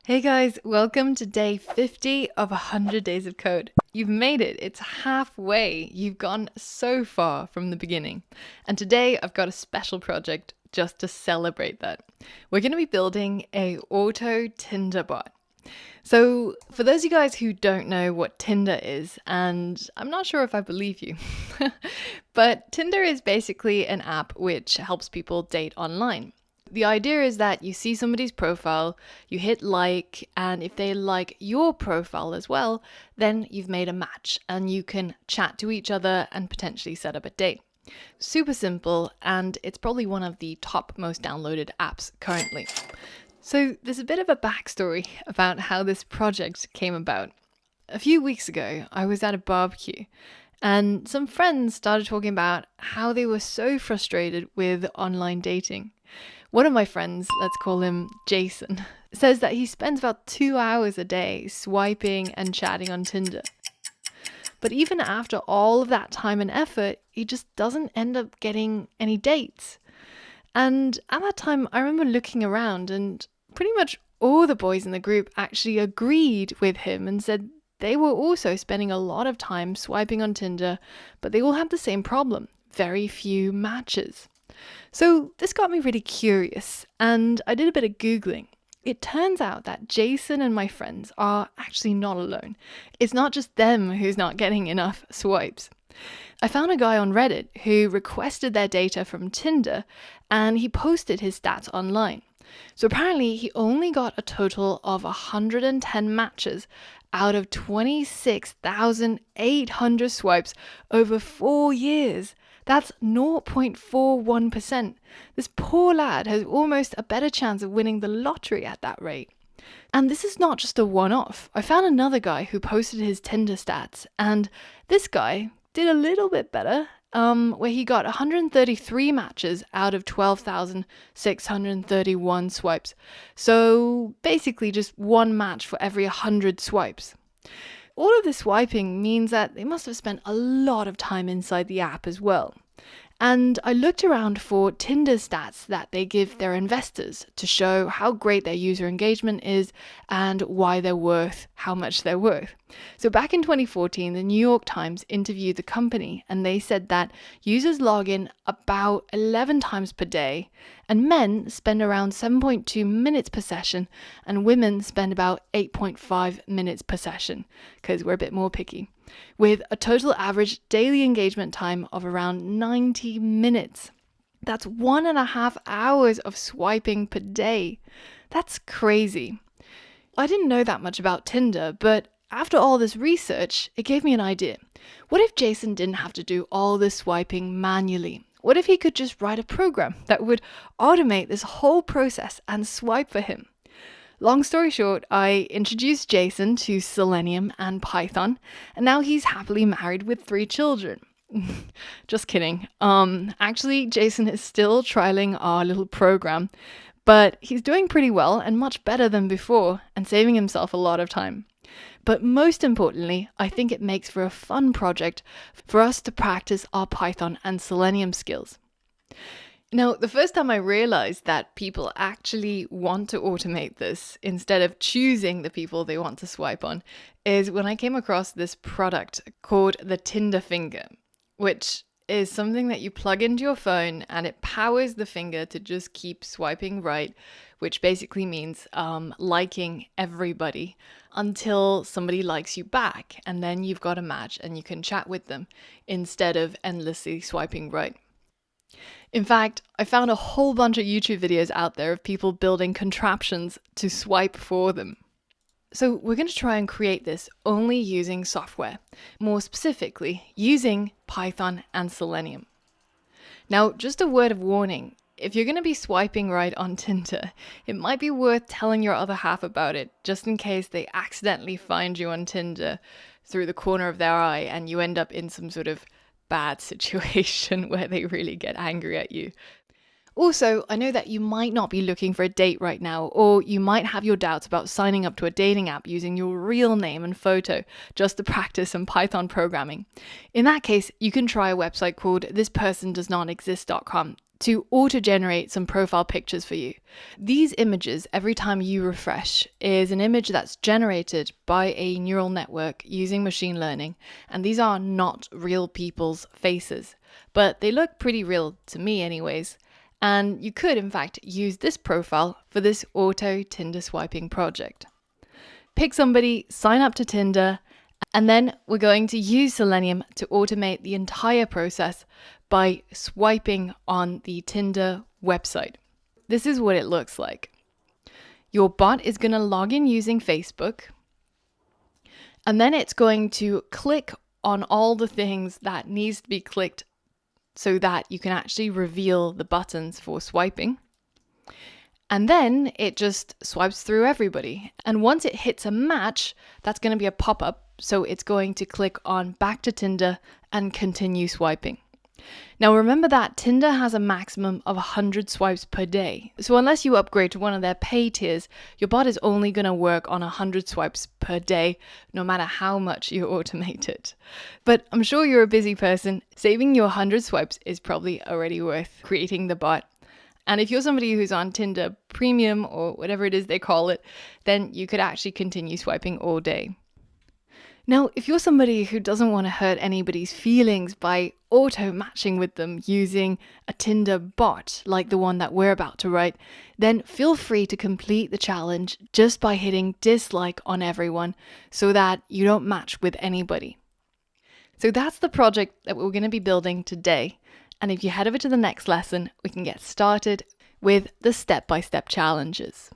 Hey guys, welcome to day 50 of 100 Days of Code. You've made it. It's halfway. You've gone so far from the beginning. And today I've got a special project just to celebrate that. We're going to be building a auto Tinder bot. So for those of you guys who don't know what Tinder is, and I'm not sure if I believe you, but Tinder is basically an app which helps people date online. The idea is that you see somebody's profile, you hit like, and if they like your profile as well, then you've made a match and you can chat to each other and potentially set up a date. Super simple, and it's probably one of the top most downloaded apps currently. So there's a bit of a backstory about how this project came about. A few weeks ago, I was at a barbecue and some friends started talking about how they were so frustrated with online dating. One of my friends, let's call him Jason, says that he spends about 2 hours a day swiping and chatting on Tinder. But even after all of that time and effort, he just doesn't end up getting any dates. And at that time, I remember looking around and pretty much all the boys in the group actually agreed with him and said they were also spending a lot of time swiping on Tinder, but they all had the same problem: very few matches. So this got me really curious, and I did a bit of Googling. It turns out that Jason and my friends are actually not alone. It's not just them who's not getting enough swipes. I found a guy on Reddit who requested their data from Tinder, and he posted his stats online. So apparently he only got a total of 110 matches out of 26,800 swipes over 4 years. That's 0.41%. This poor lad has almost a better chance of winning the lottery at that rate. And this is not just a one-off. I found another guy who posted his Tinder stats, and this guy did a little bit better, where he got 133 matches out of 12,631 swipes. So basically just one match for every 100 swipes. All of this swiping means that they must have spent a lot of time inside the app as well. And I looked around for Tinder stats that they give their investors to show how great their user engagement is and why they're worth how much they're worth. So back in 2014, the New York Times interviewed the company, and they said that users log in about 11 times per day, and men spend around 7.2 minutes per session, and women spend about 8.5 minutes per session, because we're a bit more picky, with a total average daily engagement time of around 90 minutes. That's 1.5 hours of swiping per day. That's crazy. I didn't know that much about Tinder, but after all this research, it gave me an idea. What if Jason didn't have to do all this swiping manually? What if he could just write a program that would automate this whole process and swipe for him? Long story short, I introduced Jason to Selenium and Python, and now he's happily married with 3 children. Just kidding. Actually, Jason is still trialing our little program, but he's doing pretty well and much better than before and saving himself a lot of time. But most importantly, I think it makes for a fun project for us to practice our Python and Selenium skills. Now, the first time I realized that people actually want to automate this instead of choosing the people they want to swipe on is when I came across this product called the Tinder Finger, which is something that you plug into your phone and it powers the finger to just keep swiping right, which basically means liking everybody until somebody likes you back, and then you've got a match and you can chat with them instead of endlessly swiping right. In fact, I found a whole bunch of YouTube videos out there of people building contraptions to swipe for them. So we're going to try and create this only using software, more specifically using Python and Selenium. Now, just a word of warning, if you're going to be swiping right on Tinder, it might be worth telling your other half about it, just in case they accidentally find you on Tinder through the corner of their eye and you end up in some sort of bad situation where they really get angry at you. Also, I know that you might not be looking for a date right now, or you might have your doubts about signing up to a dating app using your real name and photo just to practice some Python programming. In that case, you can try a website called thispersondoesnotexist.com to auto-generate some profile pictures for you. These images, every time you refresh, is an image that's generated by a neural network using machine learning, and these are not real people's faces, but they look pretty real to me anyways. And you could, in fact, use this profile for this auto Tinder swiping project. Pick somebody, sign up to Tinder, and then we're going to use Selenium to automate the entire process by swiping on the Tinder website. This is what it looks like. Your bot is going to log in using Facebook, and then it's going to click on all the things that needs to be clicked so that you can actually reveal the buttons for swiping. And then it just swipes through everybody. And once it hits a match, that's going to be a pop-up. So it's going to click on back to Tinder and continue swiping. Now remember that Tinder has a maximum of 100 swipes per day. So unless you upgrade to one of their pay tiers, your bot is only going to work on 100 swipes per day, no matter how much you automate it. But I'm sure you're a busy person. Saving your 100 swipes is probably already worth creating the bot. And if you're somebody who's on Tinder Premium or whatever it is they call it, then you could actually continue swiping all day. Now, if you're somebody who doesn't want to hurt anybody's feelings by auto-matching with them using a Tinder bot like the one that we're about to write, then feel free to complete the challenge just by hitting dislike on everyone so that you don't match with anybody. So that's the project that we're going to be building today. And if you head over to the next lesson, we can get started with the step-by-step challenges.